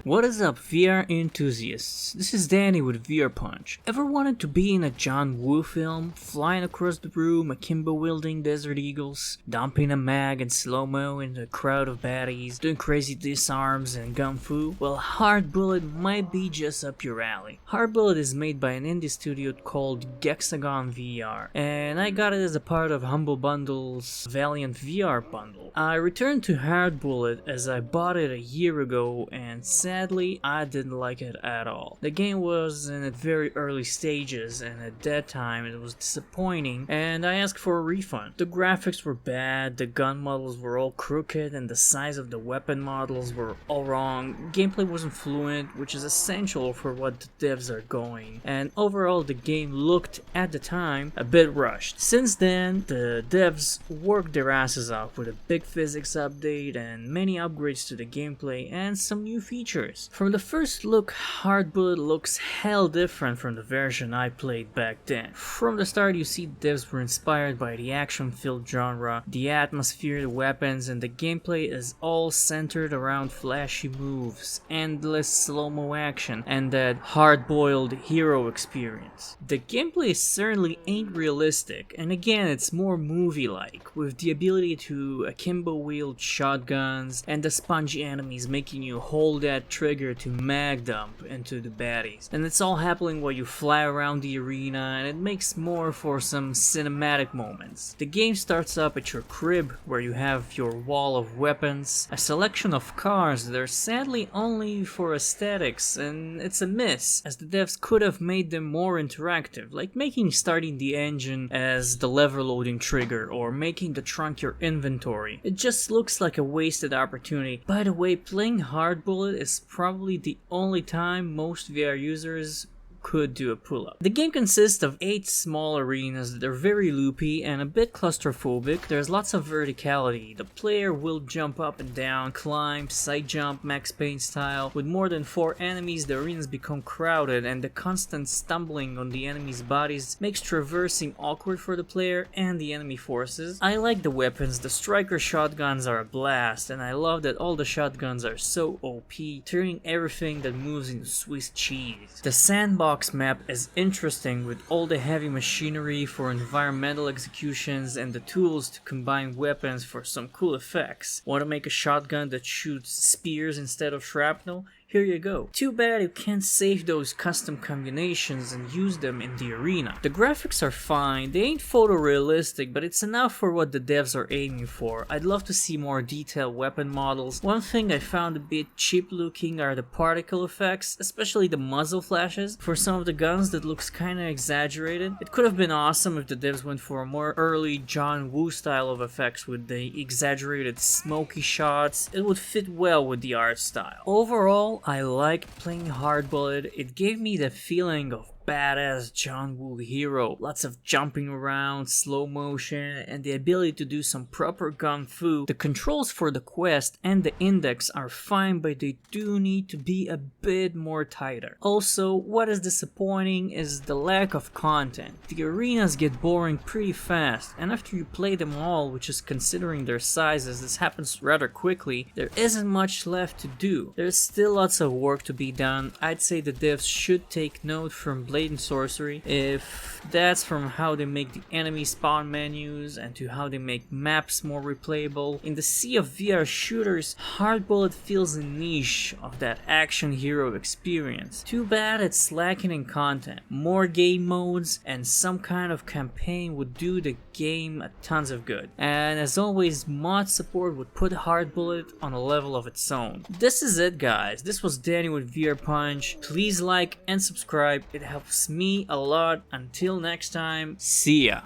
What is up, VR enthusiasts? This is Danny with VR Punch. Ever wanted to be in a John Woo film, flying across the room, akimbo wielding desert eagles, dumping a mag in slow-mo into a crowd of baddies, doing crazy disarms and gun fu? Well, Hard Bullet might be just up your alley. Hard Bullet is made by an indie studio called Gexagon VR, and I got it as a part of Humble Bundle's Valiant VR bundle. I returned to Hard Bullet as I bought it a year ago, and sadly I didn't like it at all. The game was in its very early stages, and at that time it was disappointing, and I asked for a refund. The graphics were bad, the gun models were all crooked, and the size of the weapon models were all wrong. Gameplay wasn't fluent, which is essential for what the devs are going, and overall the game looked, at the time, a bit rushed. Since then, the devs worked their asses off with a big physics update and many upgrades to the gameplay and some new features. From the first look, Hard Bullet looks hell different from the version I played back then. From the start, you see the devs were inspired by the action-filled genre, the atmosphere, the weapons, and the gameplay is all centered around flashy moves, endless slow-mo action, and that hard-boiled hero experience. The gameplay certainly ain't realistic, and again it's more movie-like, with the ability to akimbo wield shotguns and the spongy enemies making you hold that trigger to mag dump into the baddies. And it's all happening while you fly around the arena, and it makes more for some cinematic moments. The game starts up at your crib, where you have your wall of weapons, a selection of cars that are sadly only for aesthetics, and it's a miss, as the devs could have made them more interactive, like making starting the engine as the lever loading trigger, or making the trunk your inventory. It just looks like a wasted opportunity. By the way, playing Hard Bullet is probably the only time most VR users could do a pull-up. The game consists of 8 small arenas that are very loopy and a bit claustrophobic. There's lots of verticality. The player will jump up and down, climb, side jump, Max Payne style. With more than 4 enemies, the arenas become crowded, and the constant stumbling on the enemies' bodies makes traversing awkward for the player and the enemy forces. I like the weapons. The striker shotguns are a blast, and I love that all the shotguns are so OP, turning everything that moves into Swiss cheese. The Sandbox Map is interesting, with all the heavy machinery for environmental executions and the tools to combine weapons for some cool effects. Want to make a shotgun that shoots spears instead of shrapnel? Here you go. Too bad you can't save those custom combinations and use them in the arena. The graphics are fine, they ain't photorealistic, but it's enough for what the devs are aiming for. I'd love to see more detailed weapon models. One thing I found a bit cheap looking are the particle effects, especially the muzzle flashes. For some of the guns that looks kinda exaggerated. It could have been awesome if the devs went for a more early John Woo style of effects with the exaggerated smoky shots. It would fit well with the art style. Overall, I liked playing Hard Bullet. It gave me the feeling of badass John Woo hero. Lots of jumping around, slow motion, and the ability to do some proper gun fu. The controls for the quest and the index are fine, but they do need to be a bit more tighter. Also, what is disappointing is the lack of content. The arenas get boring pretty fast, and after you play them all, which is considering their sizes, this happens rather quickly, there isn't much left to do. There's still lots of work to be done. I'd say the devs should take note from Blatant Sorcery, if that's from how they make the enemy spawn menus and to how they make maps more replayable. In the sea of VR shooters, Hard Bullet feels a niche of that action hero experience. Too bad it's lacking in content. More game modes and some kind of campaign would do the game a tons of good. And as always, mod support would put Hard Bullet on a level of its own. This is it, guys. This was Danny with VR Punch. Please like and subscribe. It helps me a lot. Until next time, see ya.